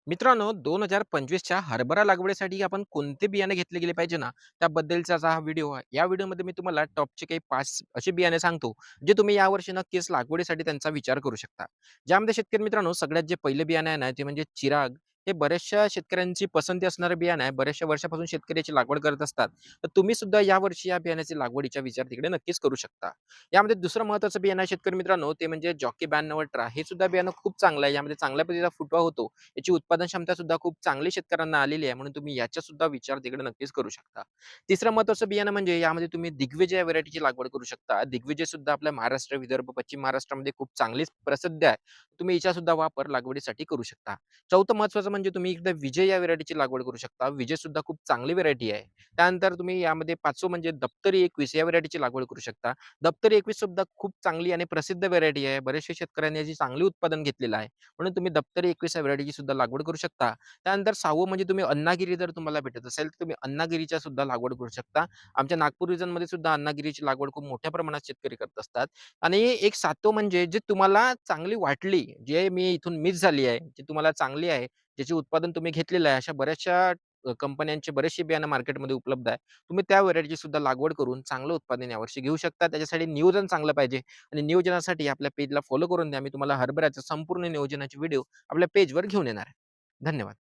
मित्रांनो, 2025च्या हरभरा लागवडीसाठी आपण कोणते बियाणे घेतले गेले पाहिजे ना, त्याबद्दलचा हा व्हिडिओ आहे. या व्हिडिओमध्ये मी तुम्हाला टॉपचे काही 5 असे बियाणे सांगतो, जे तुम्ही यावर्षी नक्कीच लागवडीसाठी त्यांचा विचार करू शकता. ज्यामध्ये शेतकरी मित्रांनो, सगळ्यात जे पहिलं बियाणे आहे ना, ते म्हणजे चिराग. हे बऱ्याचशा शेतकऱ्यांची पसंती असणारं बियाणं आहे. बऱ्याचशा वर्षापासून शेतकरी याची लागवड करत असतात. तर तुम्ही सुद्धा यावर्षी या बियाण्याची लागवडीचा विचार तिकडे नक्कीच करू शकता. यामध्ये दुसरं महत्त्वाचं बियाणं आहे शेतकरी मित्रांनो, ते म्हणजे जॉकी 92 अल्ट्रा. हे सुद्धा बियाणं खूप चांगलं आहे. यामध्ये चांगल्या पद्धतीचा फुटवा होतो. याची उत्पादन क्षमता सुद्धा खूप चांगली शेतकऱ्यांना आलेली आहे, म्हणून तुम्ही याचा सुद्धा विचार तिकडे नक्कीच करू शकता. तिसरं महत्त्वाचं बियाणं म्हणजे यामध्ये तुम्ही दिग्विजय या व्हरायटीची लागवड करू शकता. दिग्विजय सुद्धा आपल्या महाराष्ट्र, विदर्भ, पश्चिम महाराष्ट्रामध्ये खूप चांगलीच प्रसिद्ध आहे. तुम्ही हिचा सुद्धा वापर लागवडीसाठी करू शकता. चौथं महत्त्वाचं म्हणजे तुम्ही एकदा विजय या व्हरायटीची लागवड करू शकता. विजय सुद्धा खूप चांगली व्हरायटी आहे. त्यानंतर तुम्ही यामध्ये 5वं म्हणजे दप्तरी 21 या व्हरायटीची लागवड करू शकता. दप्तरी 21 सुद्धा खूप चांगली आणि प्रसिद्ध व्हरायटी आहे. बरेचशा शेतकऱ्यांनी याची चांगली उत्पादन घेतलेलं आहे. म्हणून तुम्ही दप्तरी 21 या व्हरायटीची सुद्धा लागवड करू शकता. त्यानंतर 6वं म्हणजे तुम्ही अन्नागिरी जर तुम्हाला भेटत असेल, तर तुम्ही अन्नागिरीच्या सुद्धा लागवड करू शकता. आमच्या नागपूर रिजनमध्ये सुद्धा अन्नागिरीची लागवड खूप मोठ्या प्रमाणात शेतकरी करत असतात. आणि एक 7वं म्हणजे जे तुम्हाला चांगली वाटली, जे मी इथून मिस झाली आहे, जी तुम्हाला चांगली आहे, ज्याचे उत्पादन तुम्ही घेतलेलं आहे, अशा बऱ्याचशा कंपन्यांचे बरेचसे बियाणं मार्केटमध्ये उपलब्ध आहे. तुम्ही त्या व्हरायटीची सुद्धा लागवड करून चांगलं उत्पादन यावर्षी घेऊ शकता. त्याच्यासाठी नियोजन चांगलं पाहिजे आणि नियोजनासाठी आपल्या पेजला फॉलो करून द्या. मी तुम्हाला हरभऱ्याच्या संपूर्ण नियोजनाचे व्हिडिओ आपल्या पेजवर घेऊन येणार आहे. धन्यवाद.